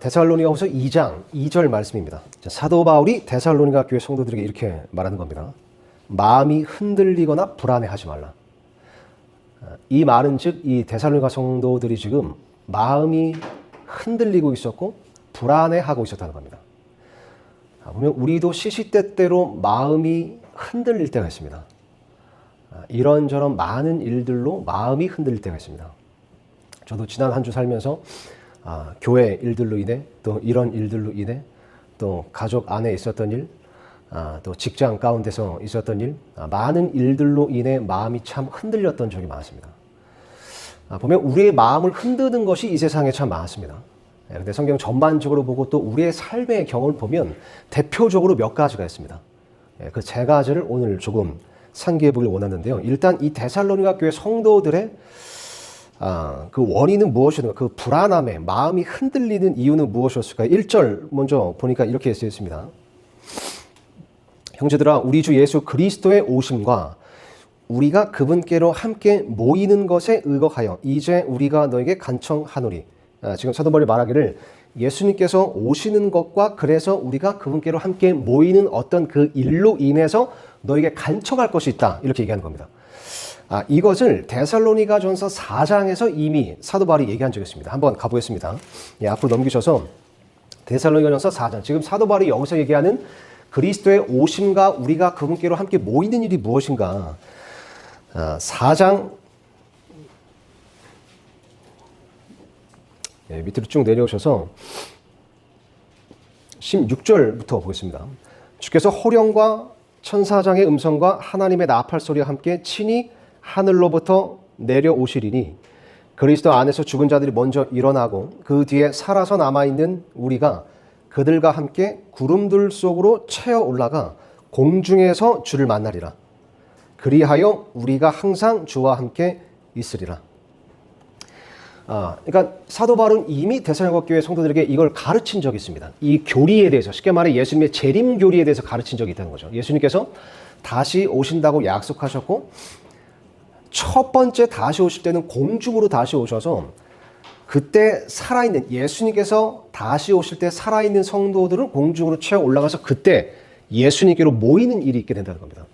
데살로니가후서 2장 2절 말씀입니다. 사도 바울이 데살로니가 교회 성도들에게 이렇게 말하는 겁니다. 마음이 흔들리거나 불안해하지 말라. 이 말은 즉 이 데살로니가 성도들이 지금 마음이 흔들리고 있었고 불안해하고 있었다는 겁니다. 보면 우리도 시시때때로 마음이 흔들릴 때가 있습니다. 이런저런 많은 일들로 마음이 흔들릴 때가 있습니다. 저도 지난 한 주 살면서 교회 일들로 인해 또 이런 일들로 인해 또 가족 안에 있었던 일, 또 직장 가운데서 있었던 일, 많은 일들로 인해 마음이 참 흔들렸던 적이 많았습니다. 보면 우리의 마음을 흔드는 것이 이 세상에 참 많습니다. 그런데 성경 전반적으로 보고 또 우리의 삶의 경험을 보면 대표적으로 몇 가지가 있습니다. 그 세 가지를 오늘 조금 상기해 보길 원하는데요. 일단 이 데살로니가 교회 성도들의 그 원인은 무엇이든가 그 불안함에 마음이 흔들리는 이유는 무엇이었을까요? 1절 먼저 보니까 이렇게 쓰여 있습니다. 형제들아 우리 주 예수 그리스도의 오심과 우리가 그분께로 함께 모이는 것에 의거하여 이제 우리가 너에게 간청하노니. 지금 사도 바울이 말하기를 예수님께서 오시는 것과 그래서 우리가 그분께로 함께 모이는 어떤 그 일로 인해서 너에게 간청할 것이 있다 이렇게 얘기하는 겁니다. 이것을 데살로니가 전서 4장에서 이미 사도 바울이 얘기한 적이 있습니다. 한번 가보겠습니다. 앞으로 넘기셔서 데살로니가 전서 4장. 지금 사도 바울이 여기서 얘기하는 그리스도의 오심과 우리가 그분께로 함께 모이는 일이 무엇인가. 4장 밑으로 쭉 내려오셔서 16절부터 보겠습니다. 주께서 호령과 천사장의 음성과 하나님의 나팔 소리와 함께 친히 하늘로부터 내려오시리니 그리스도 안에서 죽은 자들이 먼저 일어나고 그 뒤에 살아서 남아있는 우리가 그들과 함께 구름들 속으로 채어 올라가 공중에서 주를 만나리라. 그리하여 우리가 항상 주와 함께 있으리라. 그러니까 사도 바울은 이미 데살로니가 교회 성도들에게 이걸 가르친 적이 있습니다. 이 교리에 대해서, 쉽게 말해 예수님의 재림 교리에 대해서 가르친 적이 있다는 거죠. 예수님께서 다시 오신다고 약속하셨고 첫 번째 다시 오실 때는 공중으로 다시 오셔서 그때 살아있는 예수님께서 다시 오실 때 살아있는 성도들을 공중으로 채워 올라가서 그때 예수님께로 모이는 일이 있게 된다는 겁니다.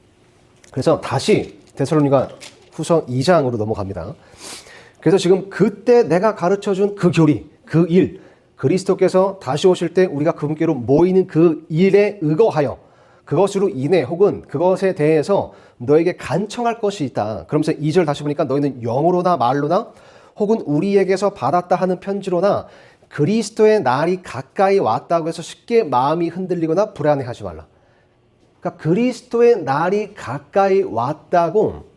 그래서 다시 데살로니가 후서 2장으로 넘어갑니다. 그래서 지금 그때 내가 가르쳐준 그 교리, 그 일, 그리스도께서 다시 오실 때 우리가 그분께로 모이는 그 일에 의거하여 그것으로 인해 혹은 그것에 대해서 너에게 간청할 것이 있다. 그러면서 2절 다시 보니까 너희는 영으로나 말로나 혹은 우리에게서 받았다 하는 편지로나 그리스도의 날이 가까이 왔다고 해서 쉽게 마음이 흔들리거나 불안해하지 말라. 그러니까 그리스도의 날이 가까이 왔다고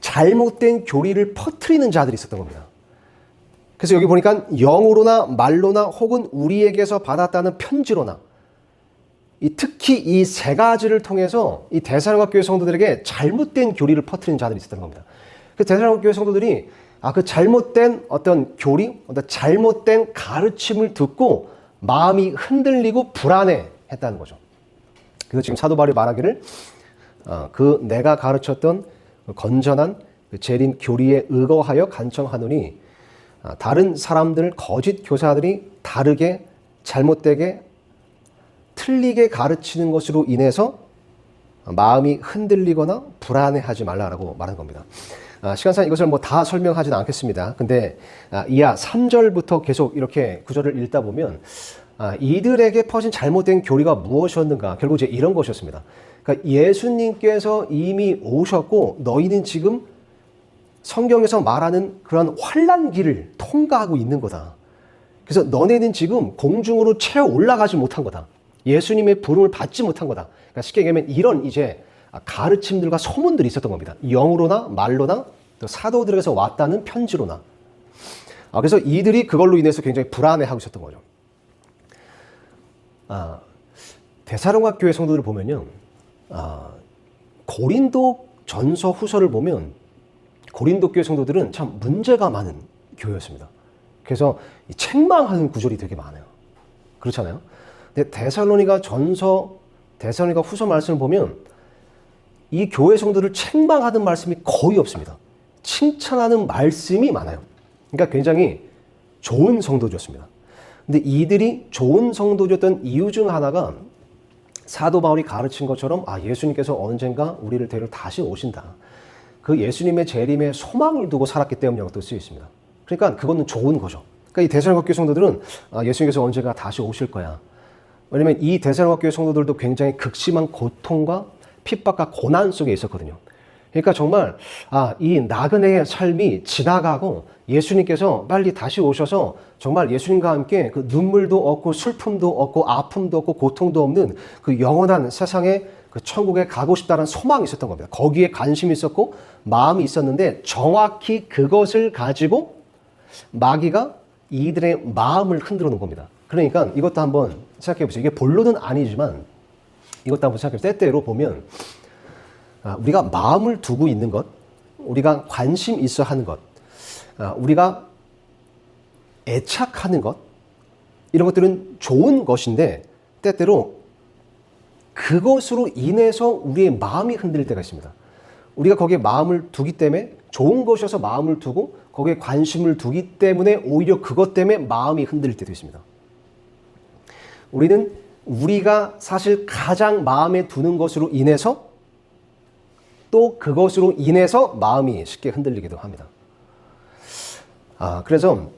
잘못된 교리를 퍼뜨리는 자들이 있었던 겁니다. 그래서 여기 보니까 영으로나 말로나 혹은 우리에게서 받았다는 편지로나 특히 이 세 가지를 통해서 이 데살로니가 교회 성도들에게 잘못된 교리를 퍼뜨리는 자들이 있었던 겁니다. 그 데살로니가 교회 성도들이 그 잘못된 어떤 교리, 어떤 잘못된 가르침을 듣고 마음이 흔들리고 불안해했다는 거죠. 그래서 지금 사도 바울이 말하기를 그 내가 가르쳤던 건전한 재림 교리에 의거하여 간청하노니 다른 사람들 거짓 교사들이 다르게 잘못되게 틀리게 가르치는 것으로 인해서 마음이 흔들리거나 불안해하지 말라라고 말하는 겁니다. 시간상 이것을 다 설명하지는 않겠습니다. 근데 이하 3절부터 계속 이렇게 구절을 읽다 보면 이들에게 퍼진 잘못된 교리가 무엇이었는가? 결국 이제 이런 것이었습니다. 그러니까 예수님께서 이미 오셨고 너희는 지금 성경에서 말하는 그런 환난기를 통과하고 있는 거다. 그래서 너네는 지금 공중으로 채워 올라가지 못한 거다. 예수님의 부름을 받지 못한 거다. 그러니까 쉽게 얘기하면 이런 이제 가르침들과 소문들이 있었던 겁니다. 영으로나 말로나 또 사도들에게서 왔다는 편지로나. 그래서 이들이 그걸로 인해서 굉장히 불안해하고 있었던 거죠. 데살로니가 교회 성도들을 보면요. 고린도 전서 후서를 보면 고린도 교회 성도들은 참 문제가 많은 교회였습니다. 그래서 책망하는 구절이 되게 많아요. 그렇잖아요. 근데 데살로니가 전서, 데살로니가 후서 말씀을 보면 이 교회 성도를 책망하는 말씀이 거의 없습니다. 칭찬하는 말씀이 많아요. 그러니까 굉장히 좋은 성도였습니다. 근데 이들이 좋은 성도였던 이유 중 하나가 사도 바울이 가르친 것처럼 예수님께서 언젠가 우리를 데리러 다시 오신다. 그 예수님의 재림에 소망을 두고 살았기 때문이라고 또 쓰여 있습니다. 그러니까 그거는 좋은 거죠. 그러니까 이 데살로니가 교회 성도들은 예수님께서 언젠가 다시 오실 거야. 왜냐면 이 데살로니가 교회 성도들도 굉장히 극심한 고통과 핍박과 고난 속에 있었거든요. 그러니까 정말 이 나그네의 삶이 지나가고 예수님께서 빨리 다시 오셔서 정말 예수님과 함께 그 눈물도 없고 슬픔도 없고 아픔도 없고 고통도 없는 그 영원한 세상에 그 천국에 가고 싶다는 소망이 있었던 겁니다. 거기에 관심이 있었고 마음이 있었는데 정확히 그것을 가지고 마귀가 이들의 마음을 흔들어 놓은 겁니다. 그러니까 이것도 한번 생각해 보세요. 이게 본론은 아니지만 이것도 한번 생각해 보세요. 때때로 보면 우리가 마음을 두고 있는 것, 우리가 관심 있어 하는 것, 우리가 애착하는 것, 이런 것들은 좋은 것인데 때때로 그것으로 인해서 우리의 마음이 흔들릴 때가 있습니다. 우리가 거기에 마음을 두기 때문에 좋은 것이어서 마음을 두고 거기에 관심을 두기 때문에 오히려 그것 때문에 마음이 흔들릴 때도 있습니다. 우리는 우리가 사실 가장 마음에 두는 것으로 인해서 또 그것으로 인해서 마음이 쉽게 흔들리기도 합니다. 그래서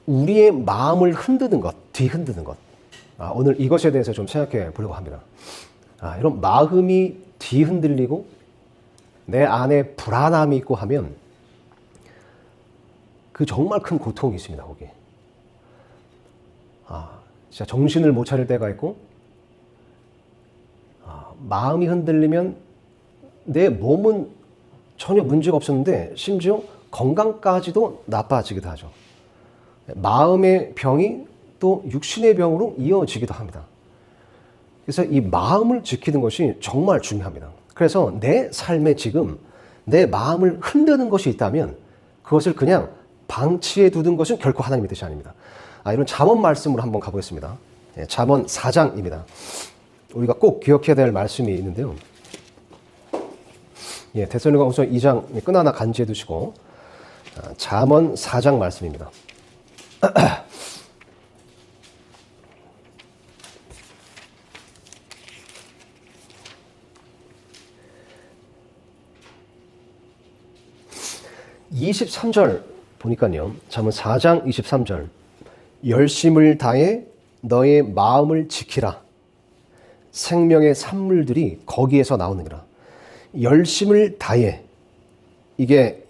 우리의 마음을 흔드는 것, 뒤흔드는 것, 오늘 이것에 대해서 좀 생각해 보려고 합니다. 이런 마음이 뒤흔들리고 내 안에 불안함이 있고 하면 그 정말 큰 고통이 있습니다. 거기에. 진짜 정신을 못 차릴 때가 있고 마음이 흔들리면 내 몸은 전혀 문제가 없었는데 심지어 건강까지도 나빠지기도 하죠. 마음의 병이 또 육신의 병으로 이어지기도 합니다. 그래서 이 마음을 지키는 것이 정말 중요합니다. 그래서 내 삶에 지금 내 마음을 흔드는 것이 있다면 그것을 그냥 방치해 두는 것은 결코 하나님의 뜻이 아닙니다. 이런 잠언 말씀으로 한번 가보겠습니다. 잠언 4장입니다. 우리가 꼭 기억해야 될 말씀이 있는데요. 데살로니가후서 2장 끈 하나 간지해 두시고 잠언 4장 말씀입니다. (23절) 보니까요. 잠언 4장 23절 열심을 다해 너의 마음을 지키라. 생명의 산물들이 거기에서 나오느니라. 열심을 다해. 이게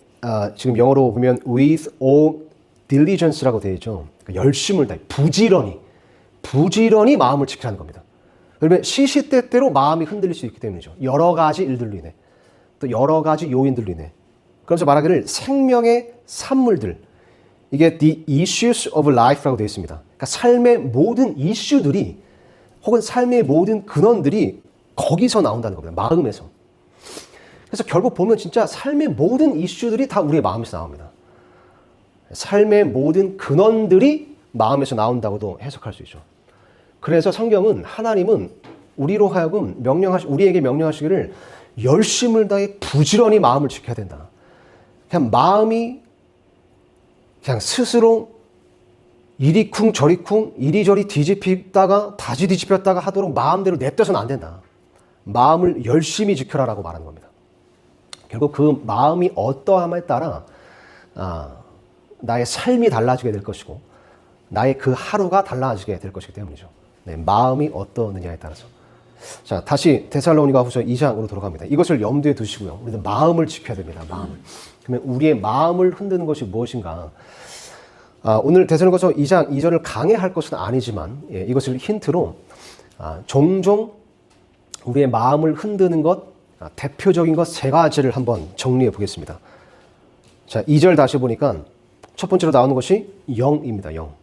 지금 영어로 보면 with all diligence라고 되어 있죠. 그러니까 열심을 다해. 부지런히 마음을 지키라는 겁니다. 그러면 시시때때로 마음이 흔들릴 수 있기 때문이죠. 여러 가지 일들로 인해. 또 여러 가지 요인들로 인해. 그래서 말하기를 생명의 산물들. 이게 the issues of life라고 되어 있습니다. 그러니까 삶의 모든 이슈들이 혹은 삶의 모든 근원들이 거기서 나온다는 겁니다. 마음에서. 그래서 결국 보면 진짜 삶의 모든 이슈들이 다 우리의 마음에서 나옵니다. 삶의 모든 근원들이 마음에서 나온다고도 해석할 수 있죠. 그래서 성경은 하나님은 우리로 하여금 우리에게 명령하시기를 열심을 다해 부지런히 마음을 지켜야 된다. 그냥 마음이 그냥 스스로 이리쿵 저리쿵 이리저리 뒤집히다가 다시 뒤집혔다가 하도록 마음대로 냅둬서는 안 된다. 마음을 열심히 지켜라라고 말하는 겁니다. 결국 그 마음이 어떠함에 따라 나의 삶이 달라지게 될 것이고 나의 그 하루가 달라지게 될 것이기 때문이죠. 마음이 어떠느냐에 따라서. 자, 다시 데살로니가후서 2장으로 돌아갑니다. 이것을 염두에 두시고요. 우리는 마음을 지켜야 됩니다. 마음을. 그러면 우리의 마음을 흔드는 것이 무엇인가? 오늘 데살로니가서 2장 2절을 강해할 것은 아니지만 이것을 힌트로 종종 우리의 마음을 흔드는 것, 대표적인 것 세 가지를 한번 정리해 보겠습니다. 자, 2절 다시 보니까 첫 번째로 나오는 것이 영입니다. 영.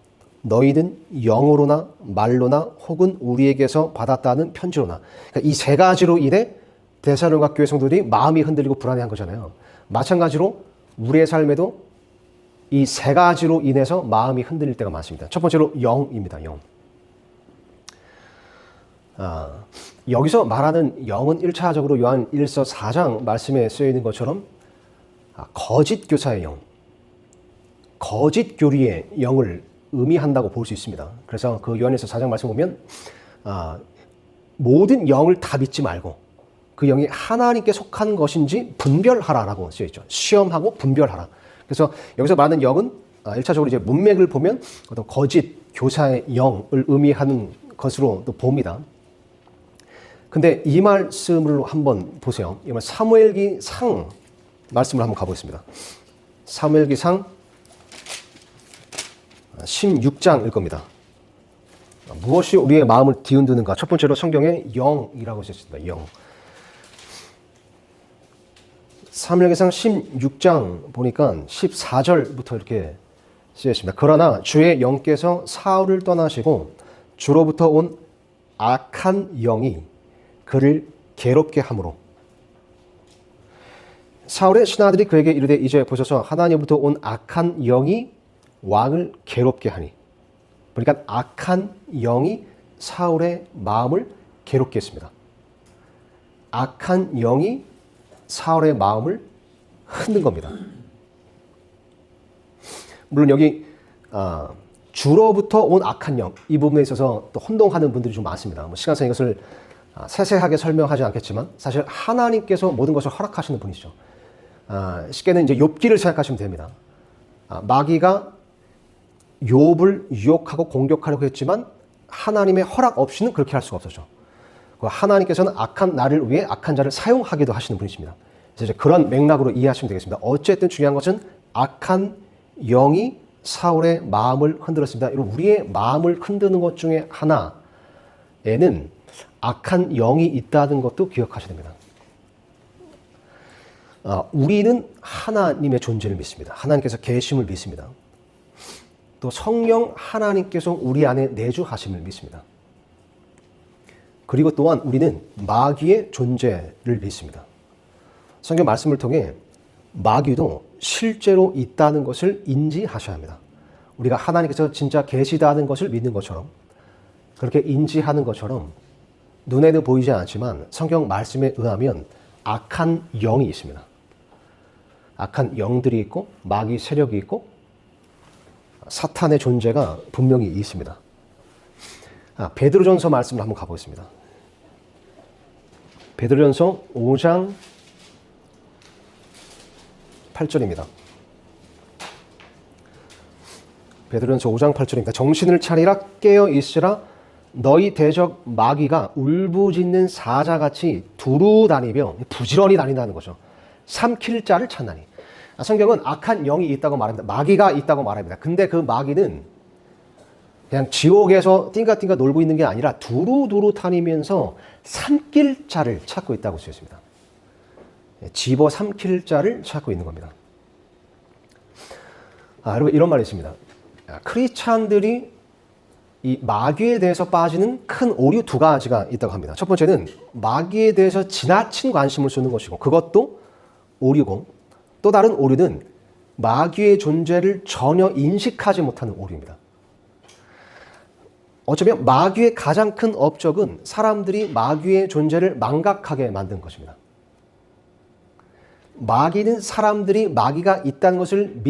너희는 영으로나 말로나 혹은 우리에게서 받았다는 편지로나. 그러니까 이 세 가지로 인해 데살로니가 교회 성도들이 마음이 흔들리고 불안해한 거잖아요. 마찬가지로 우리의 삶에도 이 세 가지로 인해서 마음이 흔들릴 때가 많습니다. 첫 번째로 영입니다. 영. 여기서 말하는 영은 1차적으로 요한 1서 4장 말씀에 쓰여 있는 것처럼 거짓 교사의 영, 거짓 교리의 영을 의미한다고 볼 수 있습니다. 그래서 그 요한일서 4장 말씀 보면 모든 영을 다 믿지 말고 그 영이 하나님께 속한 것인지 분별하라라고 쓰여 있죠. 시험하고 분별하라. 그래서 여기서 말하는 영은 1차적으로 이제 문맥을 보면 어떤 거짓 교사의 영을 의미하는 것으로 또 봅니다. 근데 이 말씀을 한번 보세요. 이번 사무엘기 상 말씀을 한번 가보겠습니다. 사무엘기 상 16장일 겁니다. 무엇이 우리의 마음을 뒤흔드는가? 첫 번째로 성경에 영이라고 쓰였습니다. 영. 사무엘기상 16장 보니까 14절부터 이렇게 쓰였습니다. 그러나 주의 영께서 사울을 떠나시고 주로부터 온 악한 영이 그를 괴롭게 함으로 사울의 신하들이 그에게 이르되 이제 보소서 하나님부터 온 악한 영이 왕을 괴롭게 하니. 그러니까 악한 영이 사울의 마음을 괴롭게 했습니다. 악한 영이 사울의 마음을 흔든 겁니다. 물론 여기 주로부터 온 악한 영, 이 부분에 있어서 또 혼동하는 분들이 좀 많습니다. 시간상 이것을 세세하게 설명하지 않겠지만 사실 하나님께서 모든 것을 허락하시는 분이시죠. 쉽게는 이제 욥기를 생각하시면 됩니다. 마귀가 욥을 유혹하고 공격하려고 했지만 하나님의 허락 없이는 그렇게 할 수가 없었죠. 하나님께서는 악한 나를 위해 악한 자를 사용하기도 하시는 분이십니다. 그래서 이제 그런 맥락으로 이해하시면 되겠습니다. 어쨌든 중요한 것은 악한 영이 사울의 마음을 흔들었습니다. 우리의 마음을 흔드는 것 중에 하나에는 악한 영이 있다는 것도 기억하셔야 됩니다. 우리는 하나님의 존재를 믿습니다. 하나님께서 계심을 믿습니다. 또 성령 하나님께서 우리 안에 내주하심을 믿습니다. 그리고 또한 우리는 마귀의 존재를 믿습니다. 성경 말씀을 통해 마귀도 실제로 있다는 것을 인지하셔야 합니다. 우리가 하나님께서 진짜 계시다는 것을 믿는 것처럼 그렇게 인지하는 것처럼 눈에는 보이지 않지만 성경 말씀에 의하면 악한 영이 있습니다. 악한 영들이 있고 마귀 세력이 있고 사탄의 존재가 분명히 있습니다. 베드로전서 말씀을 한번 가보겠습니다. 베드로전서 5장 8절입니다. 베드로전서 5장 8절입니다. 정신을 차리라 깨어 있으라 너희 대적 마귀가 울부짖는 사자같이 두루 다니며 부지런히 다닌다는 거죠. 삼킬 자를 찾나니. 성경은 악한 영이 있다고 말합니다. 마귀가 있다고 말합니다. 근데 그 마귀는 그냥 지옥에서 띵가띵가 놀고 있는 게 아니라 두루두루 다니면서 삼킬 자를 찾고 있다고 쓰였습니다. 집어 삼킬 자를 찾고 있는 겁니다. 여러분 이런 말이 있습니다. 크리스찬들이 이 마귀에 대해서 빠지는 큰 오류 두 가지가 있다고 합니다. 첫 번째는 마귀에 대해서 지나친 관심을 쏟는 것이고 그것도 오류고 또 다른 오류는 마귀의 존재를 전혀 인식하지 못하는 오류입니다. 어쩌면 마귀의 가장 큰 업적은 사람들이 마귀의 존재를 망각하게 만든 것입니다. 마귀는 사람들이 마귀가 있다는 것을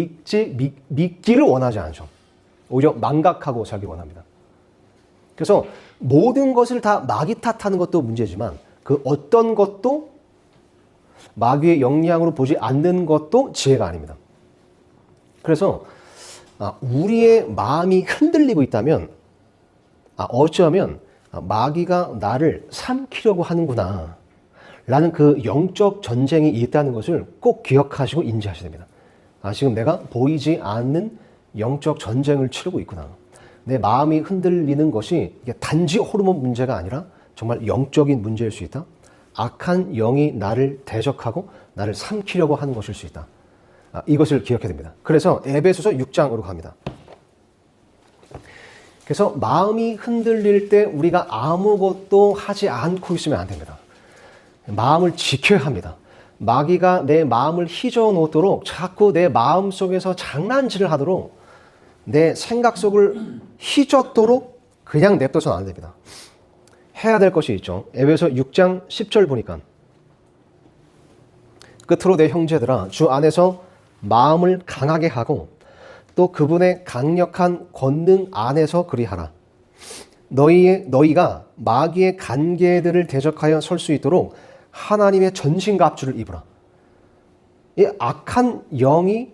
믿기를 원하지 않죠. 오히려 망각하고 살기 원합니다. 그래서 모든 것을 다 마귀 탓하는 것도 문제지만 그 어떤 것도 마귀의 영향으로 보지 않는 것도 지혜가 아닙니다. 그래서 우리의 마음이 흔들리고 있다면 어쩌면 마귀가 나를 삼키려고 하는구나 라는 그 영적 전쟁이 있다는 것을 꼭 기억하시고 인지하셔야 됩니다. 지금 내가 보이지 않는 영적 전쟁을 치르고 있구나. 내 마음이 흔들리는 것이 단지 호르몬 문제가 아니라 정말 영적인 문제일 수 있다. 악한 영이 나를 대적하고 나를 삼키려고 하는 것일 수 있다. 이것을 기억해야 됩니다. 그래서 에베소서 6장으로 갑니다. 그래서 마음이 흔들릴 때 우리가 아무것도 하지 않고 있으면 안 됩니다. 마음을 지켜야 합니다. 마귀가 내 마음을 휘저어 놓도록 자꾸 내 마음 속에서 장난질을 하도록 내 생각 속을 휘젓도록 그냥 냅둬서는 안 됩니다. 해야 될 것이 있죠. 에베소 6장 10절 보니까 끝으로 내 형제들아 주 안에서 마음을 강하게 하고 또 그분의 강력한 권능 안에서 그리하라. 너희가 마귀의 간계들을 대적하여 설 수 있도록 하나님의 전신갑주를 입으라. 이 악한 영이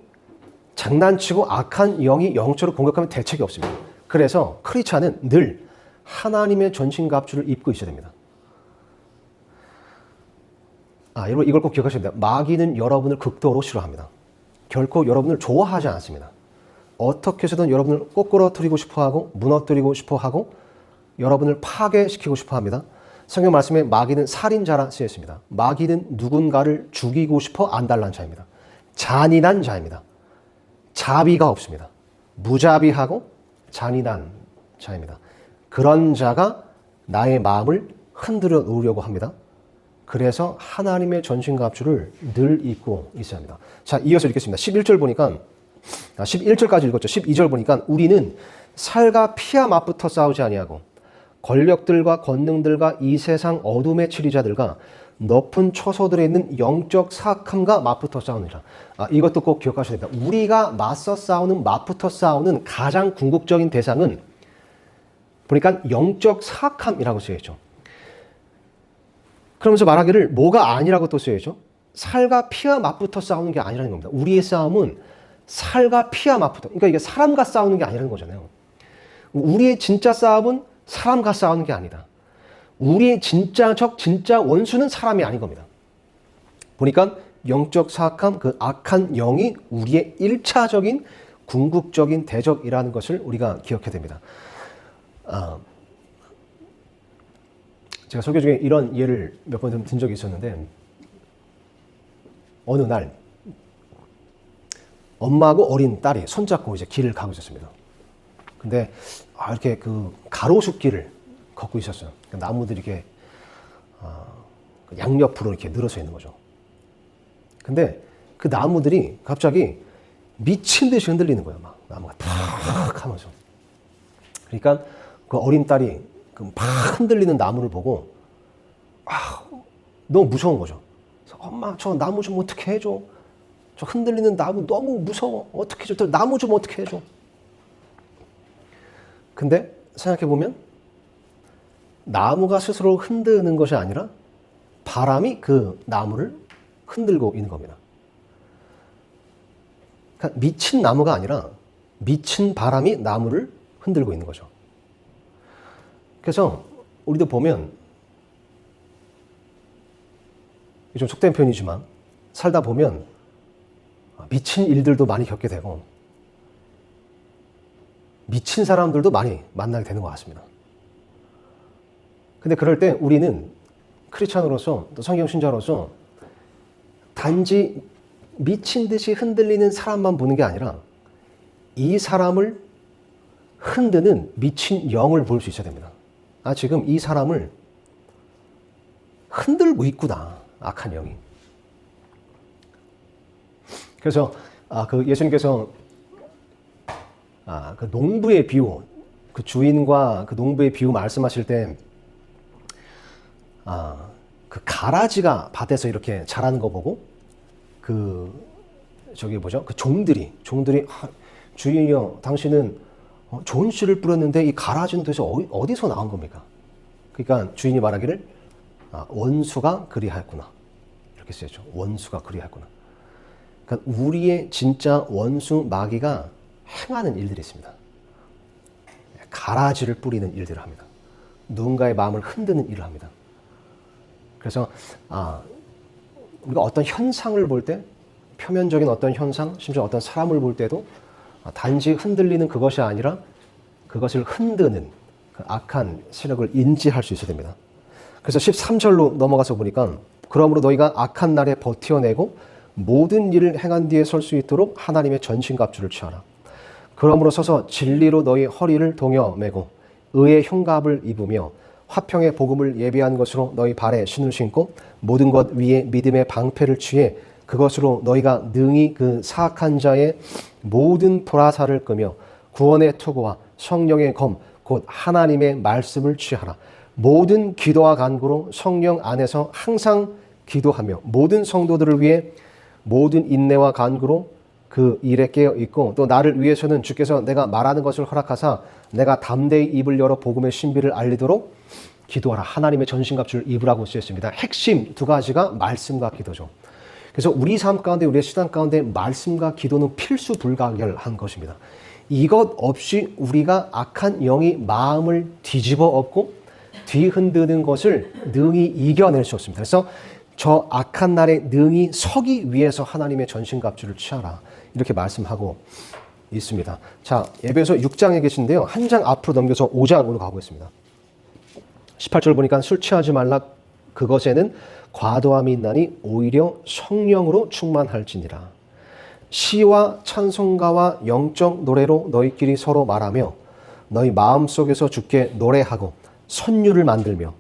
장난치고 악한 영이 영적으로 공격하면 대책이 없습니다. 그래서 크리스찬은 늘 하나님의 전신갑주를 입고 있어야 됩니다. 여러분 이걸 꼭 기억하셔야 됩니다. 마귀는 여러분을 극도로 싫어합니다. 결코 여러분을 좋아하지 않습니다. 어떻게 해서든 여러분을 꼬꾸러뜨리고 싶어하고 무너뜨리고 싶어하고 여러분을 파괴시키고 싶어합니다. 성경 말씀에 마귀는 살인자라 쓰여 있습니다. 마귀는 누군가를 죽이고 싶어 안달난 자입니다. 잔인한 자입니다. 자비가 없습니다. 무자비하고 잔인한 자입니다. 그런 자가 나의 마음을 흔들어 놓으려고 합니다. 그래서 하나님의 전신갑주를 늘 입고 있어야 합니다. 자, 이어서 읽겠습니다. 11절 보니까 11절까지 읽었죠. 12절 보니까 우리는 살과 피와 맞붙어 싸우지 아니하고 권력들과 권능들과 이 세상 어둠의 치리자들과 높은 처소들에 있는 영적 사악함과 맞붙어 싸우느니라. 이것도 꼭 기억하셔야 됩니다. 우리가 맞서 싸우는, 맞붙어 싸우는 가장 궁극적인 대상은 보니까 영적 사악함이라고 쓰여있죠. 그러면서 말하기를 뭐가 아니라고 또 쓰여있죠. 살과 피와 맞붙어 싸우는 게 아니라는 겁니다. 우리의 싸움은 살과 피와 맞붙어. 그러니까 이게 사람과 싸우는 게 아니라는 거잖아요. 우리의 진짜 싸움은 사람과 싸우는 게 아니다. 우리의 진짜 적, 진짜 원수는 사람이 아닌 겁니다. 보니까 영적 사악함, 그 악한 영이 우리의 1차적인 궁극적인 대적이라는 것을 우리가 기억해야 됩니다. 제가 설교 중에 이런 예를 몇 번 든 적이 있었는데 어느 날 엄마하고 어린 딸이 손잡고 이제 길을 가고 있었습니다. 근데 이렇게 그 가로수길을 걷고 있었어요. 나무들이 이렇게 양옆으로 이렇게 늘어서 있는 거죠. 근데 그 나무들이 갑자기 미친 듯이 흔들리는 거예요. 막 나무가 탁 하면서. 그러니까 그 어린 딸이 그 막 흔들리는 나무를 보고 너무 무서운 거죠. 그래서 엄마 저 나무 좀 어떻게 해줘. 저 흔들리는 나무 너무 무서워. 어떻게 해줘. 나무 좀 어떻게 해줘. 근데 생각해보면 나무가 스스로 흔드는 것이 아니라 바람이 그 나무를 흔들고 있는 겁니다. 그러니까 미친 나무가 아니라 미친 바람이 나무를 흔들고 있는 거죠. 그래서 우리도 보면 좀 속된 표현이지만 살다 보면 미친 일들도 많이 겪게 되고 미친 사람들도 많이 만나게 되는 것 같습니다. 근데 그럴 때 우리는 크리스찬으로서 또 성경 신자로서 단지 미친 듯이 흔들리는 사람만 보는 게 아니라 이 사람을 흔드는 미친 영을 볼 수 있어야 됩니다. 지금 이 사람을 흔들고 있구나, 악한 영이. 그래서 그 예수님께서 그 농부의 비유, 그 주인과 그 농부의 비유 말씀하실 때 그 가라지가 밭에서 이렇게 자라는 거 보고 그 종들이 주인이여 당신은 좋은 씨를 뿌렸는데 이 가라지는 도대체 어디서 나온 겁니까? 그러니까 주인이 말하기를 원수가 그리하였구나 이렇게 쓰였죠. 원수가 그리하였구나. 그러니까 우리의 진짜 원수 마귀가 행하는 일들이 있습니다. 가라지를 뿌리는 일들을 합니다. 누군가의 마음을 흔드는 일을 합니다. 그래서 우리가 어떤 현상을 볼 때, 표면적인 어떤 현상, 심지어 어떤 사람을 볼 때도 단지 흔들리는 그것이 아니라 그것을 흔드는 그 악한 세력을 인지할 수 있어야 됩니다. 그래서 13절로 넘어가서 보니까 그러므로 너희가 악한 날에 버텨내고 모든 일을 행한 뒤에 설 수 있도록 하나님의 전신갑주를 취하라. 그러므로 서서 진리로 너희 허리를 동여 매고 의의 흉갑을 입으며 화평의 복음을 예비한 것으로 너희 발에 신을 신고 모든 것 위에 믿음의 방패를 취해 그것으로 너희가 능히 그 사악한 자의 모든 보라살을 끄며 구원의 투구와 성령의 검 곧 하나님의 말씀을 취하라. 모든 기도와 간구로 성령 안에서 항상 기도하며 모든 성도들을 위해 모든 인내와 간구로 그 일에 깨어 있고 또 나를 위해서는 주께서 내가 말하는 것을 허락하사 내가 담대히 입을 열어 복음의 신비를 알리도록 기도하라. 하나님의 전신갑주를 입으라고 쓰였습니다. 핵심 두 가지가 말씀과 기도죠. 그래서 우리 삶 가운데 우리의 신앙 가운데 말씀과 기도는 필수 불가결한 것입니다. 이것 없이 우리가 악한 영이 마음을 뒤집어 엎고 뒤흔드는 것을 능히 이겨낼 수 없습니다. 그래서 저 악한 날에 능히 서기 위해서 하나님의 전신갑주를 취하라. 이렇게 말씀하고 있습니다. 자, 에베소 6장에 계신데요. 한 장 앞으로 넘겨서 5장으로 가보겠습니다. 18절 보니까 술 취하지 말라. 그것에는 과도함이 있나니 오히려 성령으로 충만할지니라. 시와 찬송가와 영적 노래로 너희끼리 서로 말하며 너희 마음속에서 주께 노래하고 선율을 만들며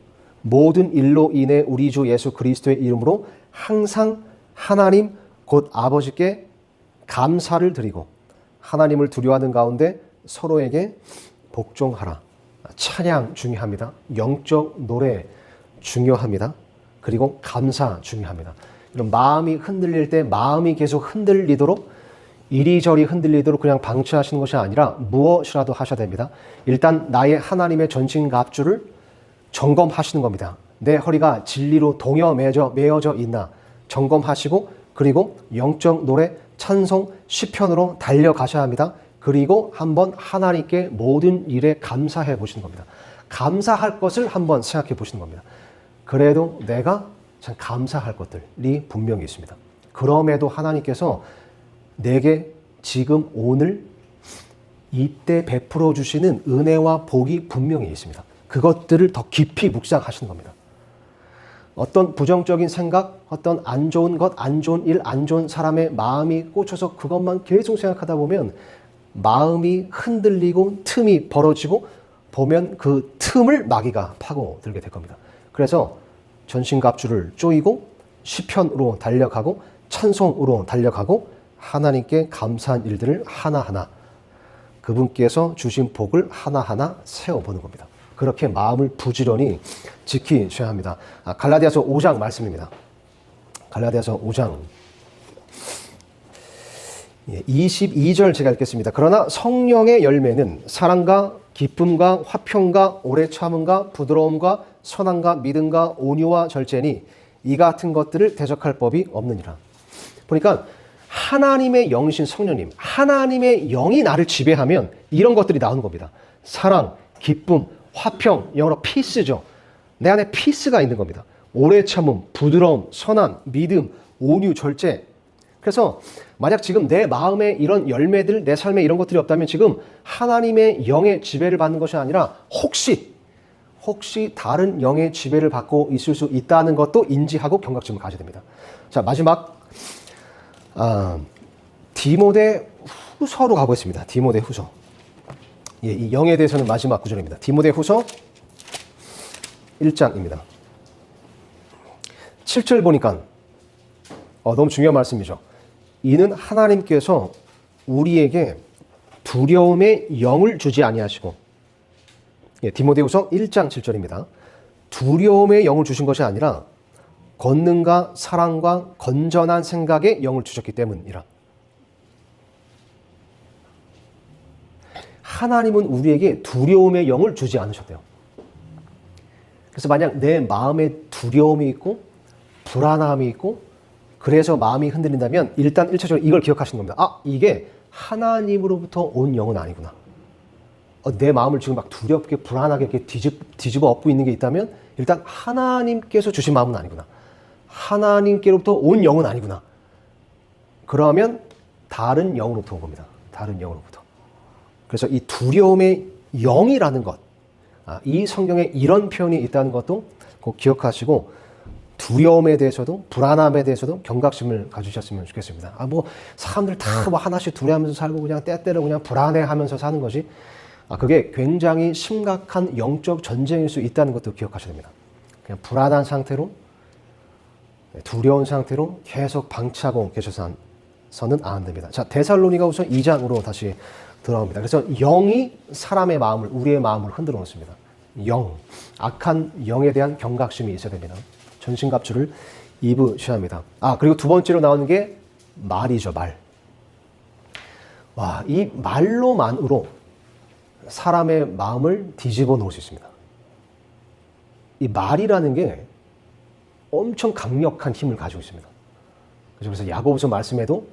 모든 일로 인해 우리 주 예수 그리스도의 이름으로 항상 하나님 곧 아버지께 감사를 드리고 하나님을 두려워하는 가운데 서로에게 복종하라. 찬양 중요합니다. 영적 노래 중요합니다. 그리고 감사 중요합니다. 이런 마음이 흔들릴 때 마음이 계속 흔들리도록 이리저리 흔들리도록 그냥 방치하시는 것이 아니라 무엇이라도 하셔야 됩니다. 일단 나의 하나님의 전신갑주를 점검하시는 겁니다. 내 허리가 진리로 매어져 있나 점검하시고 그리고 영적 노래, 찬송, 시편으로 달려가셔야 합니다. 그리고 한번 하나님께 모든 일에 감사해 보시는 겁니다. 감사할 것을 한번 생각해 보시는 겁니다. 그래도 내가 참 감사할 것들이 분명히 있습니다. 그럼에도 하나님께서 내게 지금 오늘 이때 베풀어 주시는 은혜와 복이 분명히 있습니다. 그것들을 더 깊이 묵상하시는 겁니다. 어떤 부정적인 생각, 어떤 안 좋은 것, 안 좋은 일, 안 좋은 사람의 마음이 꽂혀서 그것만 계속 생각하다 보면 마음이 흔들리고 틈이 벌어지고 보면 그 틈을 마귀가 파고들게 될 겁니다. 그래서 전신갑주를 쪼이고 시편으로 달려가고 찬송으로 달려가고 하나님께 감사한 일들을 하나하나 그분께서 주신 복을 하나하나 세워보는 겁니다. 그렇게 마음을 부지런히 지키셔야 합니다. 갈라디아서 5장 말씀입니다. 갈라디아서 5장 22절 제가 읽겠습니다. 그러나 성령의 열매는 사랑과 기쁨과 화평과 오래 참음과 부드러움과 선함과 믿음과 온유와 절제니 이 같은 것들을 대적할 법이 없느니라. 보니까 하나님의 영이신 성령님, 하나님의 영이 나를 지배하면 이런 것들이 나오는 겁니다. 사랑, 기쁨, 화평, 영어로 피스죠. 내 안에 피스가 있는 겁니다. 오래 참음, 부드러움, 선함, 믿음, 온유, 절제. 그래서 만약 지금 내 마음에 이런 열매들, 내 삶에 이런 것들이 없다면 지금 하나님의 영의 지배를 받는 것이 아니라 혹시 다른 영의 지배를 받고 있을 수 있다는 것도 인지하고 경각심을 가져야 됩니다. 자, 마지막 디모데 후서로 가보겠습니다. 디모데 후서. 예, 이 영에 대해서는 마지막 구절입니다. 디모데 후서 1장입니다. 7절 보니까 너무 중요한 말씀이죠. 이는 하나님께서 우리에게 두려움의 영을 주지 아니하시고, 예, 디모데후서 1장 7절입니다. 두려움의 영을 주신 것이 아니라 권능과 사랑과 건전한 생각의 영을 주셨기 때문이라. 하나님은 우리에게 두려움의 영을 주지 않으셨대요. 그래서 만약 내 마음에 두려움이 있고 불안함이 있고 그래서 마음이 흔들린다면 일단 1차적으로 이걸 기억하시는 겁니다. 이게 하나님으로부터 온 영은 아니구나. 내 마음을 지금 막 두렵게 불안하게 이렇게 뒤집어 엎고 있는 게 있다면 일단 하나님께서 주신 마음은 아니구나. 하나님께로부터 온 영은 아니구나. 그러면 다른 영으로부터 온 겁니다. 다른 영으로부터. 그래서 이 두려움의 영이라는 것, 이 성경에 이런 표현이 있다는 것도 꼭 기억하시고 두려움에 대해서도 불안함에 대해서도 경각심을 가지셨으면 좋겠습니다. 사람들 다 하나씩 두려워하면서 살고 그냥 때때로 그냥 불안해하면서 사는 것이 그게 굉장히 심각한 영적 전쟁일 수 있다는 것도 기억하셔야 됩니다. 그냥 불안한 상태로 두려운 상태로 계속 방치하고 계셔서는 안 됩니다. 자, 데살로니가후서 2장으로 다시 들어갑니다. 그래서 영이 사람의 마음을, 우리의 마음을 흔들어 놓습니다. 악한 영에 대한 경각심이 있어야 됩니다. 전신갑주를 입으셔야 합니다. 그리고 두 번째로 나오는 게 말이죠, 말. 와, 이 말로만으로 사람의 마음을 뒤집어 놓을 수 있습니다. 이 말이라는 게 엄청 강력한 힘을 가지고 있습니다. 그래서 야고보서 말씀에도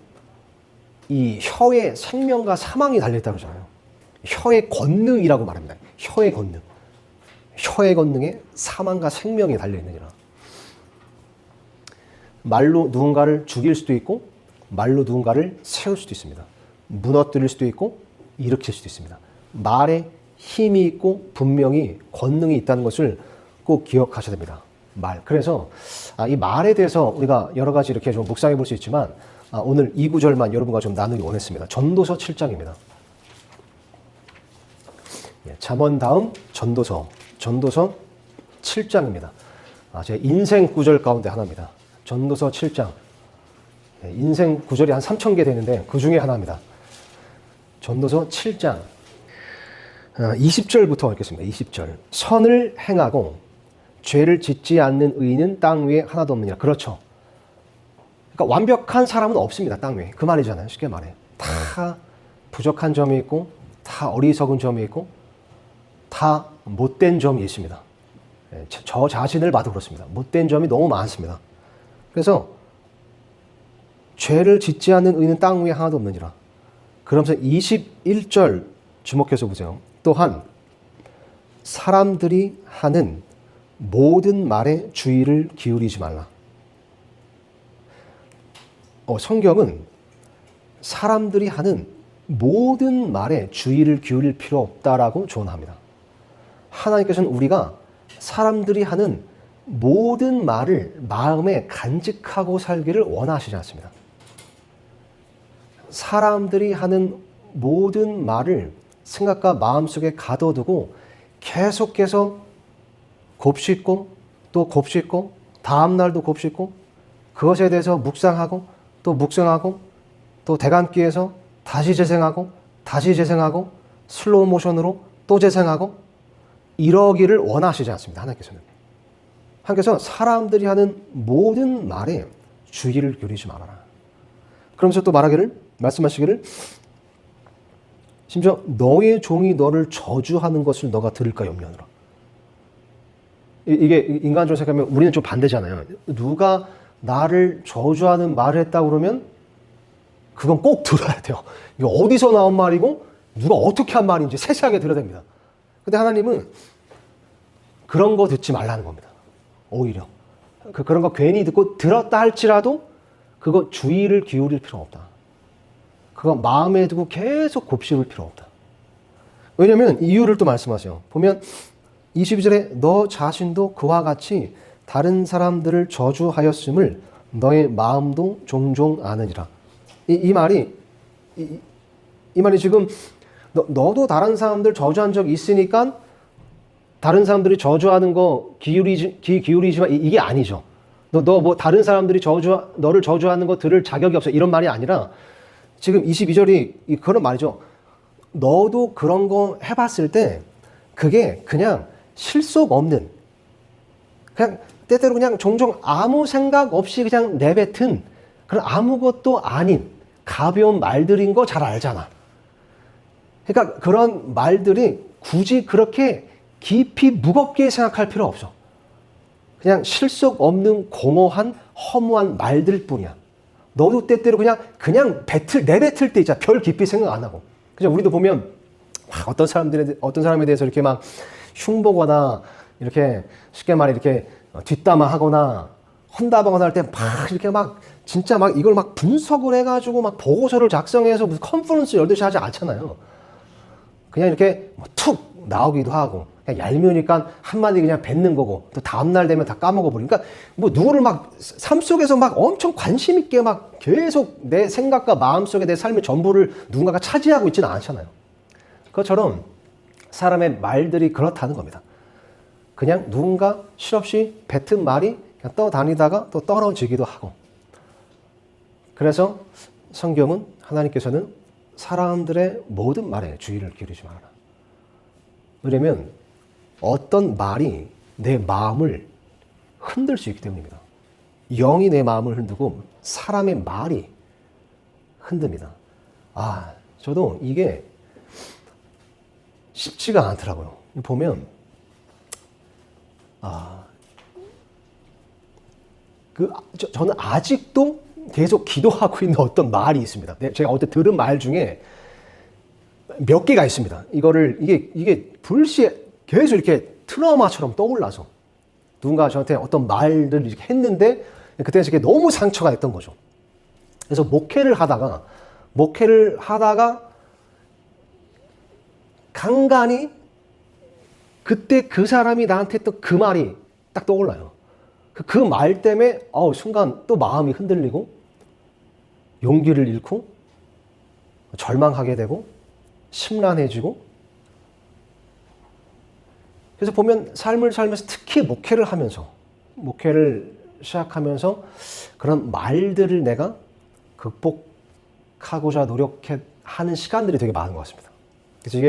이 혀에 생명과 사망이 달려있다고 하잖아요. 혀의 권능이라고 말합니다. 혀의 권능. 혀의 권능에 사망과 생명이 달려있느니라. 말로 누군가를 죽일 수도 있고 말로 누군가를 세울 수도 있습니다. 무너뜨릴 수도 있고 일으킬 수도 있습니다. 말에 힘이 있고 분명히 권능이 있다는 것을 꼭 기억하셔야 됩니다. 말. 그래서 이 말에 대해서 우리가 여러 가지 이렇게 좀 묵상해 볼 수 있지만 오늘 이 구절만 여러분과 좀 나누기 원했습니다. 전도서 7장입니다. 잠언 다음 전도서 7장입니다. 제 인생 구절 가운데 하나입니다. 전도서 7장. 인생 구절이 한 3,000개 되는데 그 중에 하나입니다. 전도서 7장 20절부터 읽겠습니다. 20절. 선을 행하고 죄를 짓지 않는 의인은 땅 위에 하나도 없느니라. 그렇죠. 그러니까 완벽한 사람은 없습니다. 땅 위에. 그 말이잖아요. 쉽게 말해. 다 부족한 점이 있고 다 어리석은 점이 있고 다 못된 점이 있습니다. 저 자신을 봐도 그렇습니다. 못된 점이 너무 많습니다. 그래서 죄를 짓지 않는 의인은 땅 위에 하나도 없느니라. 그러면서 21절 주목해서 보세요. 또한 사람들이 하는 모든 말에 주의를 기울이지 말라. 성경은 사람들이 하는 모든 말에 주의를 기울일 필요 없다라고 조언합니다. 하나님께서는 우리가 사람들이 하는 모든 말을 마음에 간직하고 살기를 원하시지 않습니다. 사람들이 하는 모든 말을 생각과 마음속에 가둬두고 계속해서 곱씹고 또 곱씹고 다음날도 곱씹고 그것에 대해서 묵상하고 또 묵상하고 또 대감기에서 다시 재생하고 다시 재생하고 슬로우 모션으로 또 재생하고 이러기를 원하시지 않습니다. 하나님께서는. 하나님께서 사람들이 하는 모든 말에 주의를 기울이지 말아라. 그러면서 또 말씀하시기를 심지어 너의 종이 너를 저주하는 것을 너가 들을까 염려하노라. 이게 인간적으로 생각하면 우리는 좀 반대잖아요. 누가 나를 저주하는 말을 했다고 그러면 그건 꼭 들어야 돼요. 이게 어디서 나온 말이고 누가 어떻게 한 말인지 세세하게 들어야 됩니다. 근데 하나님은 그런 거 듣지 말라는 겁니다. 오히려. 그런 거 괜히 듣고 들었다 할지라도 그거 주의를 기울일 필요가 없다. 그거 마음에 두고 계속 곱씹을 필요 없다. 왜냐하면 이유를 또 말씀하세요. 보면 22절에 너 자신도 그와 같이 다른 사람들을 저주하였음을 너의 마음도 종종 아느니라. 이 말이 지금 너도 다른 사람들 저주한 적 있으니까 다른 사람들이 저주하는 거 귀 기울이지만 이게 아니죠. 너 뭐 다른 사람들이 너를 저주하는 거 들을 자격이 없어 이런 말이 아니라 지금 22절이 그런 말이죠. 너도 그런 거 해봤을 때 그게 그냥 실속 없는 그냥 때때로 그냥 종종 아무 생각 없이 그냥 내뱉은 그런 아무것도 아닌 가벼운 말들인 거 잘 알잖아. 그러니까 그런 말들이 굳이 그렇게 깊이 무겁게 생각할 필요 없어. 그냥 실속 없는 공허한 허무한 말들 뿐이야. 너도 때때로 그냥 내뱉을 때 있잖아. 별 깊이 생각 안 하고. 그죠? 우리도 보면 어떤 사람에 대해서 이렇게 막 흉보거나 이렇게 쉽게 말해 이렇게 뒷담화하거나 헌담하거나 할 때 막 이렇게 막 진짜 막 이걸 막 분석을 해가지고 막 보고서를 작성해서 무슨 컨퍼런스 열듯이 하지 않잖아요. 그냥 이렇게 툭 나오기도 하고 그냥 얄미우니까 한마디 그냥 뱉는 거고 또 다음날 되면 다 까먹어버리니까 뭐 누구를 막 삶 속에서 막 엄청 관심 있게 막 계속 내 생각과 마음속에 내 삶의 전부를 누군가가 차지하고 있지는 않잖아요. 그것처럼 사람의 말들이 그렇다는 겁니다. 그냥 누군가 실없이 뱉은 말이 그냥 떠다니다가 또 떨어지기도 하고. 그래서 성경은 하나님께서는 사람들의 모든 말에 주의를 기울이지 말아라. 왜냐면 어떤 말이 내 마음을 흔들 수 있기 때문입니다. 영이 내 마음을 흔들고 사람의 말이 흔듭니다. 저도 이게 쉽지가 않더라고요. 보면 저는 아직도 계속 기도하고 있는 어떤 말이 있습니다. 제가 어제 들은 말 중에 몇 개가 있습니다. 이게 불시에 계속 이렇게 트라우마처럼 떠올라서 누군가 저한테 어떤 말을 이렇게 했는데 그때 제가 너무 상처가 됐던 거죠. 그래서 목회를 하다가 간간히 그때 그 사람이 나한테 했던 그 말이 딱 떠올라요. 그 말 때문에 순간 또 마음이 흔들리고 용기를 잃고 절망하게 되고 심란해지고. 그래서 보면 삶을 살면서 특히 목회를 시작하면서 그런 말들을 내가 극복하고자 노력하는 시간들이 되게 많은 것 같습니다. 그래서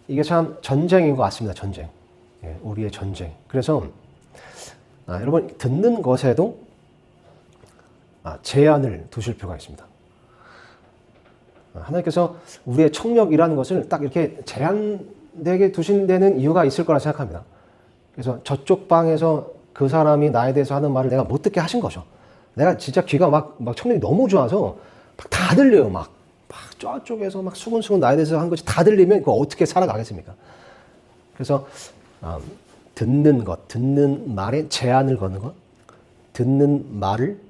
이게 참 전쟁인 것 같습니다. 전쟁. 우리의 전쟁. 그래서 여러분 듣는 것에도 제한을 두실 필요가 있습니다. 하나님께서 우리의 청력이라는 것을 딱 이렇게 제한되게 두신 데는 이유가 있을 거라 생각합니다. 그래서 저쪽 방에서 그 사람이 나에 대해서 하는 말을 내가 못 듣게 하신 거죠. 내가 진짜 귀가 막 청력이 너무 좋아서 다 들려요. 막 저쪽에서 막 수근수근 나에 대해서 한 것이 다 들리면 그거 어떻게 살아가겠습니까? 그래서 듣는 말에 제한을 거는 것, 듣는 말을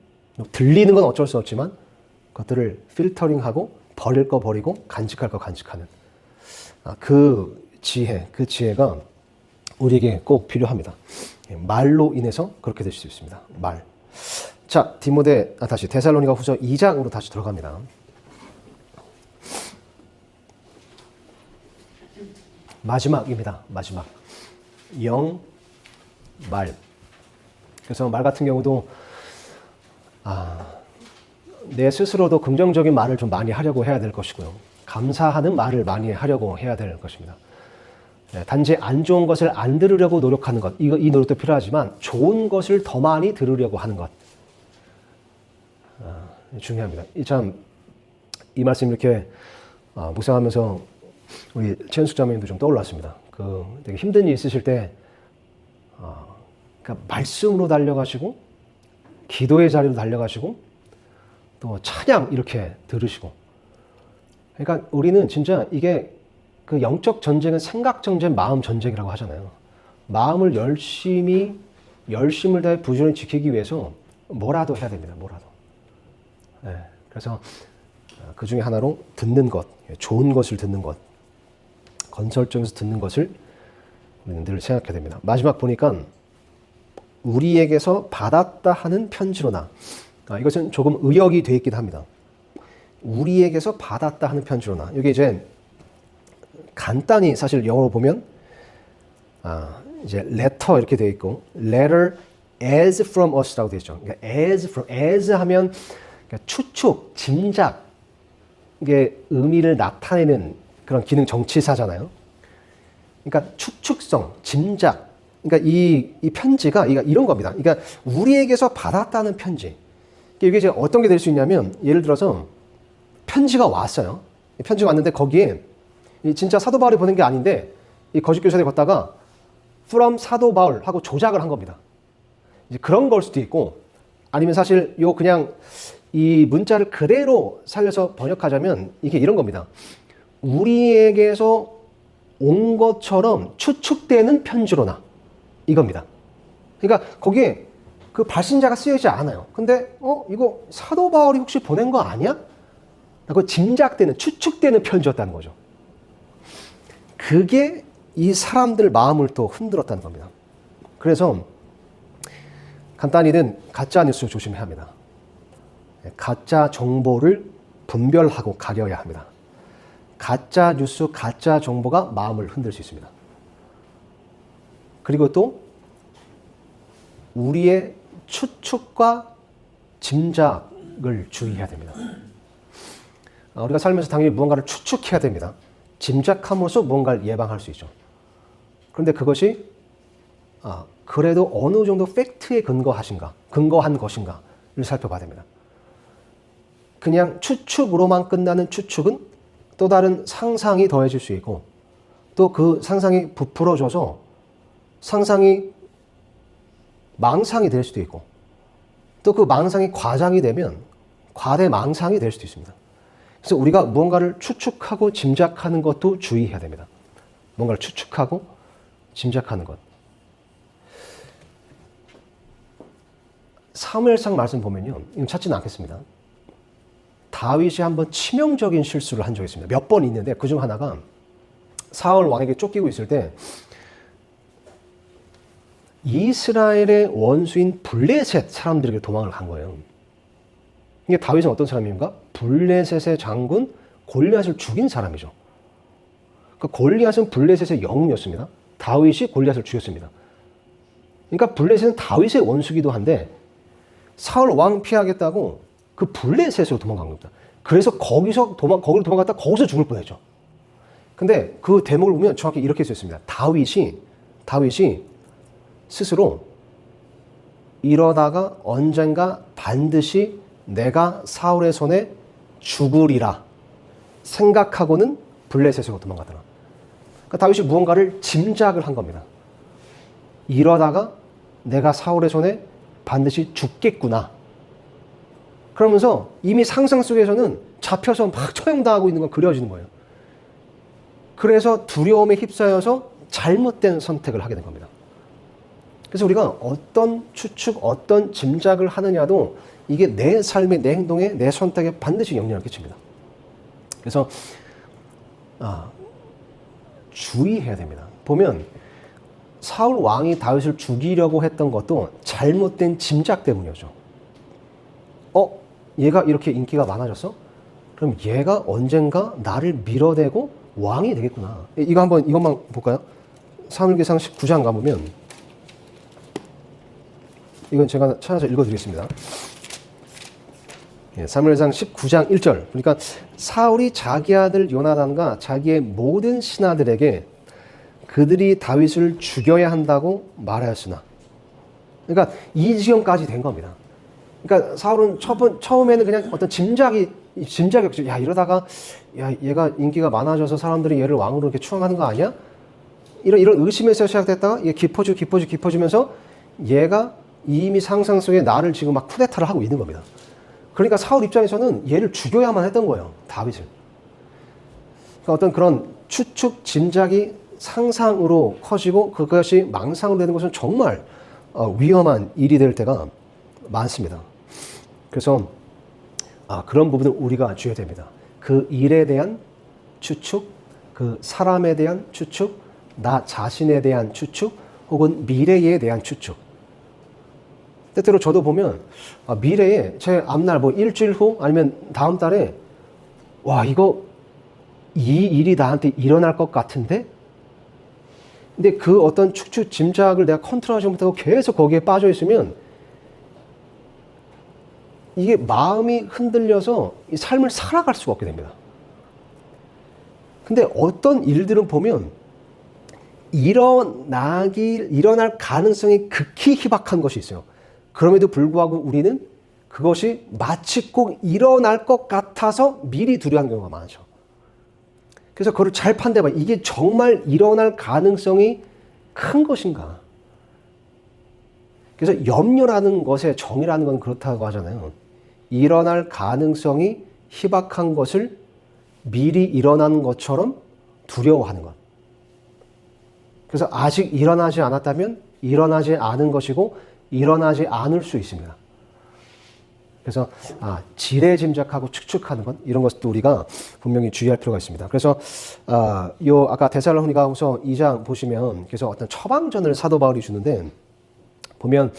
들리는 건 어쩔 수 없지만 그것들을 필터링하고 버릴 거 버리고 간직할 거 간직하는 그 지혜가 우리에게 꼭 필요합니다. 말로 인해서 그렇게 될 수 있습니다. 말. 자, 다시 데살로니가 후서 2장으로 다시 들어갑니다. 마지막입니다. 마지막. 말. 그래서 말 같은 경우도 내 스스로도 긍정적인 말을 좀 많이 하려고 해야 될 것이고요. 감사하는 말을 많이 하려고 해야 될 것입니다. 단지 안 좋은 것을 안 들으려고 노력하는 것, 이 노력도 필요하지만 좋은 것을 더 많이 들으려고 하는 것 중요합니다. 이 말씀 이렇게 묵상하면서 우리 최현숙 자매님도 좀 떠올랐습니다. 되게 힘든 일 있으실 때 그러니까 말씀으로 달려가시고 기도의 자리로 달려가시고 또 찬양 이렇게 들으시고. 그러니까 우리는 진짜 이게 그 영적 전쟁은 생각 전쟁, 마음 전쟁이라고 하잖아요. 마음을 열심을 다해 부지런히 지키기 위해서 뭐라도 해야 됩니다. 뭐라도. 그래서 그 중에 하나로 듣는 것, 좋은 것을 듣는 것, 건설적에서 듣는 것을 우리는 늘 생각해야 됩니다. 마지막 보니까 우리에게서 받았다 하는 편지로나, 이것은 조금 의역이 되어 있긴 합니다. 우리에게서 받았다 하는 편지로나. 여기 이제 간단히 사실 영어로 보면 이제 letter 이렇게 되어 있고 letter as from us라고 되어 있죠. 그러니까 as 하면 그러니까 추측, 짐작 이게 의미를 나타내는 그런 기능 정치사잖아요. 그러니까 추측성, 짐작. 그러니까 이 편지가 이런 겁니다. 그러니까 우리에게서 받았다는 편지. 이게 이제 어떤 게 될 수 있냐면 예를 들어서 편지가 왔어요. 편지가 왔는데 거기에 진짜 사도 바울이 보낸 게 아닌데 이 거짓 교사들이 걷다가 from 사도 바울 하고 조작을 한 겁니다. 이제 그런 걸 수도 있고 아니면 사실 그냥 이 문자를 그대로 살려서 번역하자면 이게 이런 겁니다. 우리에게서 온 것처럼 추측되는 편지로나 이겁니다. 그러니까 거기에 그 발신자가 쓰여지지 않아요. 근데 이거 사도 바울이 혹시 보낸 거 아니야? 라고 짐작되는, 추측되는 편지였다는 거죠. 그게 이 사람들 마음을 또 흔들었다는 겁니다. 그래서 간단히는 가짜 뉴스 조심해야 합니다. 가짜 정보를 분별하고 가려야 합니다. 가짜 뉴스, 가짜 정보가 마음을 흔들 수 있습니다. 그리고 또 우리의 추측과 짐작을 주의해야 됩니다. 우리가 살면서 당연히 무언가를 추측해야 됩니다. 짐작함으로써 무언가를 예방할 수 있죠. 그런데 그것이 그래도 어느 정도 팩트에 근거한 것인가를 살펴봐야 됩니다. 그냥 추측으로만 끝나는 추측은 또 다른 상상이 더해질 수 있고 또 그 상상이 부풀어져서 상상이 망상이 될 수도 있고 또 그 망상이 과장이 되면 과대망상이 될 수도 있습니다. 그래서 우리가 무언가를 추측하고 짐작하는 것도 주의해야 됩니다. 뭔가를 추측하고 짐작하는 것. 사무엘상 말씀 보면요. 이건 찾지는 않겠습니다. 다윗이 한번 치명적인 실수를 한 적이 있습니다. 몇 번 있는데 그중 하나가 사울 왕에게 쫓기고 있을 때 이스라엘의 원수인 블레셋 사람들에게 도망을 간 거예요. 이게 다윗은 어떤 사람입니까? 블레셋의 장군 골리앗을 죽인 사람이죠. 그 골리앗은 블레셋의 영웅이었습니다. 다윗이 골리앗을 죽였습니다. 그러니까 블레셋은 다윗의 원수기도 한데 사울 왕 피하겠다고 그 블레셋으로 도망간 겁니다. 그래서 거기로 도망갔다 거기서 죽을 뻔했죠. 근데 그 대목을 보면 정확히 이렇게 써 있습니다. 다윗이 스스로 이러다가 언젠가 반드시 내가 사울의 손에 죽으리라 생각하고는 블레셋으로 도망가더라. 그러니까 다윗이 무언가를 짐작을 한 겁니다. 이러다가 내가 사울의 손에 반드시 죽겠구나. 그러면서 이미 상상 속에서는 잡혀서 막 처형당하고 있는 건 그려지는 거예요. 그래서 두려움에 휩싸여서 잘못된 선택을 하게 된 겁니다. 그래서 우리가 어떤 추측, 어떤 짐작을 하느냐도 이게 내 삶에, 내 행동에, 내 선택에 반드시 영향을 끼칩니다. 그래서 주의해야 됩니다. 보면 사울 왕이 다윗을 죽이려고 했던 것도 잘못된 짐작 때문이었죠. 얘가 이렇게 인기가 많아졌어? 그럼 얘가 언젠가 나를 밀어내고 왕이 되겠구나. 이것만 볼까요? 사무엘기상 19장 가보면 이건 제가 찾아서 읽어드리겠습니다. 사무엘상 19장 1절. 그러니까 사울이 자기 아들 요나단과 자기의 모든 신하들에게 그들이 다윗을 죽여야 한다고 말하였으나, 그러니까 이 지경까지 된 겁니다. 그러니까 사울은 처음에는 그냥 어떤 짐작이었죠. 야, 이러다가 얘가 인기가 많아져서 사람들이 얘를 왕으로 이렇게 추앙하는 거 아니야? 이런 의심에서 시작됐다가 이게 깊어지면서 얘가 이미 상상 속에 나를 지금 막 쿠데타를 하고 있는 겁니다. 그러니까 사울 입장에서는 얘를 죽여야만 했던 거예요, 다윗을. 그러니까 어떤 그런 추측, 짐작이 상상으로 커지고 그것이 망상으로 되는 것은 정말 위험한 일이 될 때가 많습니다. 그래서 그런 부분을 우리가 주의해야 됩니다. 그 일에 대한 추측, 그 사람에 대한 추측, 나 자신에 대한 추측, 혹은 미래에 대한 추측. 때때로 저도 보면 미래에 제 앞날 일주일 후 아니면 다음 달에 이 일이 나한테 일어날 것 같은데? 근데 그 어떤 추측, 짐작을 내가 컨트롤하지 못하고 계속 거기에 빠져 있으면 이게 마음이 흔들려서 이 삶을 살아갈 수가 없게 됩니다. 근데 어떤 일들은 보면 일어날 가능성이 극히 희박한 것이 있어요. 그럼에도 불구하고 우리는 그것이 마치 꼭 일어날 것 같아서 미리 두려워하는 경우가 많죠. 그래서 그걸 잘 판단해봐. 이게 정말 일어날 가능성이 큰 것인가? 그래서 염려라는 것의 정의라는 건 그렇다고 하잖아요. 일어날 가능성이 희박한 것을 미리 일어나는 것처럼 두려워하는 것. 그래서 아직 일어나지 않았다면 일어나지 않은 것이고 일어나지 않을 수 있습니다. 그래서 지레 짐작하고 추측하는 것, 이런 것도 우리가 분명히 주의할 필요가 있습니다. 그래서 아까 데살로니가후서 2장 보시면 그래서 어떤 처방전을 사도 바울이 주는데 보면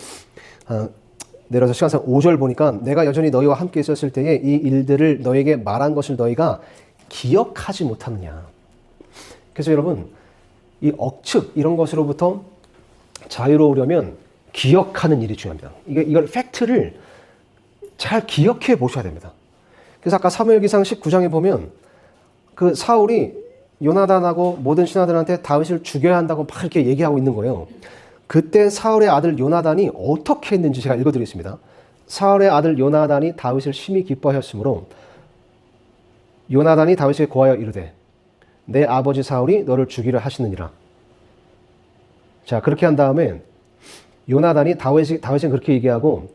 내려서 시간상 5절 보니까 내가 여전히 너희와 함께 있었을 때에 이 일들을 너에게 말한 것을 너희가 기억하지 못하느냐. 그래서 여러분 이 억측 이런 것으로부터 자유로우려면 기억하는 일이 중요합니다. 이걸 팩트를 잘 기억해 보셔야 됩니다. 그래서 아까 사무엘기상 19장에 보면 그 사울이 요나단하고 모든 신하들한테 다윗을 죽여야 한다고 막 이렇게 얘기하고 있는 거예요. 그때 사울의 아들 요나단이 어떻게 했는지 제가 읽어드리겠습니다. 사울의 아들 요나단이 다윗을 심히 기뻐하였으므로 요나단이 다윗에게 고하여 이르되 내 아버지 사울이 너를 죽이려 하시느니라. 자, 그렇게 한 다음에 요나단이 다윗이 그렇게 얘기하고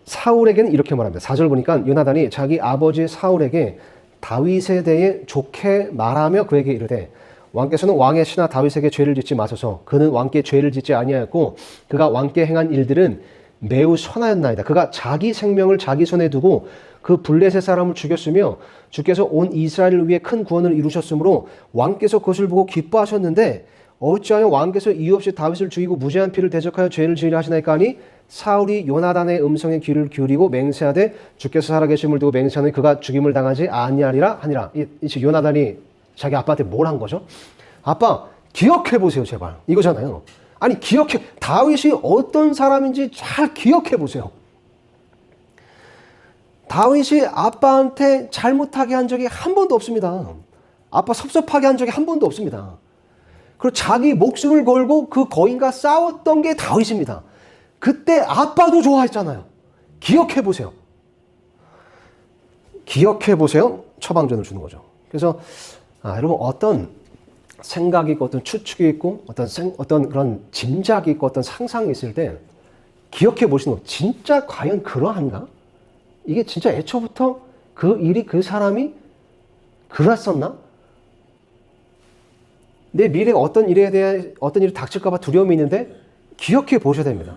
사울에게는 이렇게 말합니다. 4절 보니까 요나단이 자기 아버지 사울에게 다윗에 대해 좋게 말하며 그에게 이르되 왕께서는 왕의 신하 다윗에게 죄를 짓지 마소서. 그는 왕께 죄를 짓지 아니하였고 그가 왕께 행한 일들은 매우 선하였나이다. 그가 자기 생명을 자기 손에 두고 그 블레셋 사람을 죽였으며 주께서 온 이스라엘을 위해 큰 구원을 이루셨으므로 왕께서 그것을 보고 기뻐하셨는데 어찌하여 왕께서 이유 없이 다윗을 죽이고 무죄한 피를 대적하여 죄를 지으려 하시나이까 하니 사울이 요나단의 음성에 귀를 기울이고 맹세하되 주께서 살아계심을 두고 맹세하니 그가 죽임을 당하지 아니하리라 하니라. 이 요나단이 자기 아빠한테 뭘 한 거죠? 아빠 기억해 보세요 제발 이거잖아요. 아니 기억해, 다윗이 어떤 사람인지 잘 기억해 보세요. 다윗이 아빠한테 잘못하게 한 적이 한 번도 없습니다. 아빠 섭섭하게 한 적이 한 번도 없습니다. 그리고 자기 목숨을 걸고 그 거인과 싸웠던 게 다윗입니다. 그때 아빠도 좋아했잖아요. 기억해 보세요. 기억해 보세요. 처방전을 주는 거죠. 그래서 여러분 어떤 생각이 있고 어떤 추측이 있고 어떤 그런 짐작이 있고 어떤 상상이 있을 때 기억해 보시는 거 진짜 과연 그러한가? 이게 진짜 애초부터 그 일이 그 사람이 그랬었나? 내 미래가 어떤 일에 대해 어떤 일이 닥칠까 봐 두려움이 있는데 기억해 보셔야 됩니다.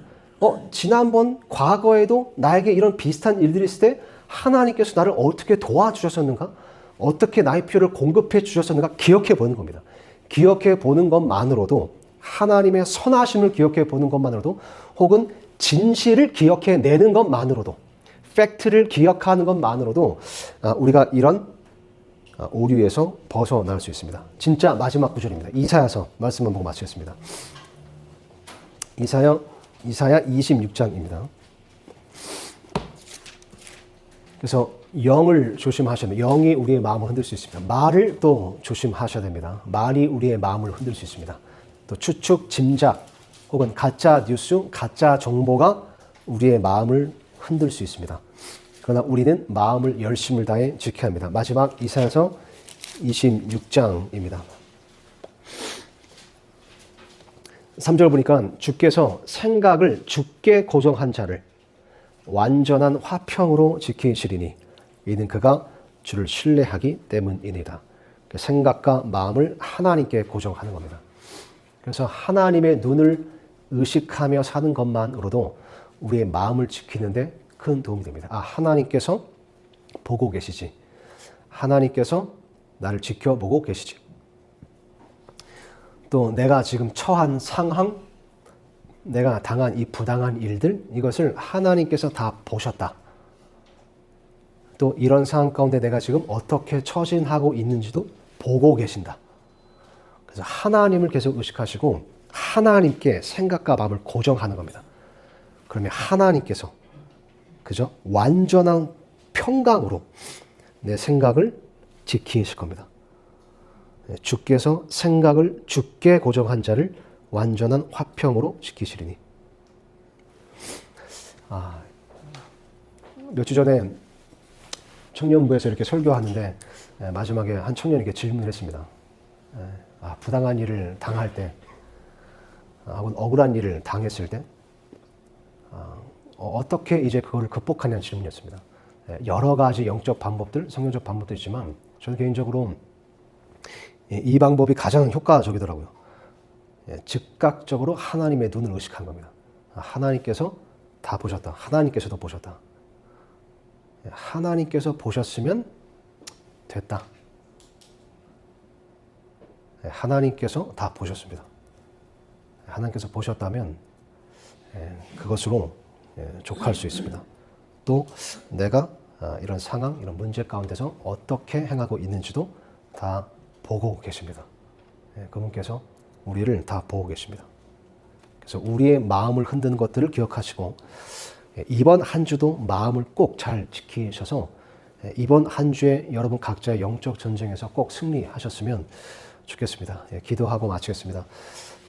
지난번 과거에도 나에게 이런 비슷한 일들이 있을 때 하나님께서 나를 어떻게 도와주셨었는가? 어떻게 나의 필요를 공급해 주셨었는가? 기억해 보는 겁니다. 기억해 보는 것만으로도 하나님의 선하심을 기억해 보는 것만으로도 혹은 진실을 기억해 내는 것만으로도 팩트를 기억하는 것만으로도 우리가 이런 오류에서 벗어날 수 있습니다. 진짜 마지막 구절입니다. 이사야서 말씀만 보고 마치겠습니다. 이사야 26장입니다. 그래서 영을 조심하셔야 됩니다. 영이 우리의 마음을 흔들 수 있습니다. 말을 또 조심하셔야 됩니다. 말이 우리의 마음을 흔들 수 있습니다. 또 추측, 짐작 혹은 가짜 뉴스, 가짜 정보가 우리의 마음을 흔들 수 있습니다. 그러나 우리는 마음을 열심을 다해 지켜야 합니다. 마지막 이사야서 26장입니다. 3절 보니까 주께서 생각을 주께 고정한 자를 완전한 화평으로 지키시리니 이는 그가 주를 신뢰하기 때문이니다. 생각과 마음을 하나님께 고정하는 겁니다. 그래서 하나님의 눈을 의식하며 사는 것만으로도 우리의 마음을 지키는데 큰 도움이 됩니다. 하나님께서 보고 계시지. 하나님께서 나를 지켜보고 계시지. 또 내가 지금 처한 상황, 내가 당한 이 부당한 일들, 이것을 하나님께서 다 보셨다. 또 이런 상황 가운데 내가 지금 어떻게 처신하고 있는지도 보고 계신다. 그래서 하나님을 계속 의식하시고 하나님께 생각과 마음을 고정하는 겁니다. 그러면 하나님께서 그죠? 완전한 평강으로 내 생각을 지키실 겁니다. 주께서 생각을 주께 고정한 자를 완전한 화평으로 지키시리니. 몇 주 전에 청년부에서 이렇게 설교하는데 마지막에 한 청년이 이렇게 질문을 했습니다. 부당한 일을 당할 때 혹은 억울한 일을 당했을 때 어떻게 이제 그걸 극복하냐는 질문이었습니다. 여러 가지 영적 방법들, 성경적 방법도 있지만 저는 개인적으로 이 방법이 가장 효과적이더라고요. 즉각적으로 하나님의 눈을 의식한 겁니다. 하나님께서 다 보셨다. 하나님께서도 보셨다. 하나님께서 보셨으면 됐다. 하나님께서 다 보셨습니다. 하나님께서 보셨다면 그것으로 족할 수 있습니다. 또 내가 이런 상황, 이런 문제 가운데서 어떻게 행하고 있는지도 다 보고 계십니다. 그분께서 우리를 다 보고 계십니다. 그래서 우리의 마음을 흔드는 것들을 기억하시고 이번 한 주도 마음을 꼭 잘 지키셔서 이번 한 주에 여러분 각자의 영적 전쟁에서 꼭 승리하셨으면 좋겠습니다. 기도하고 마치겠습니다.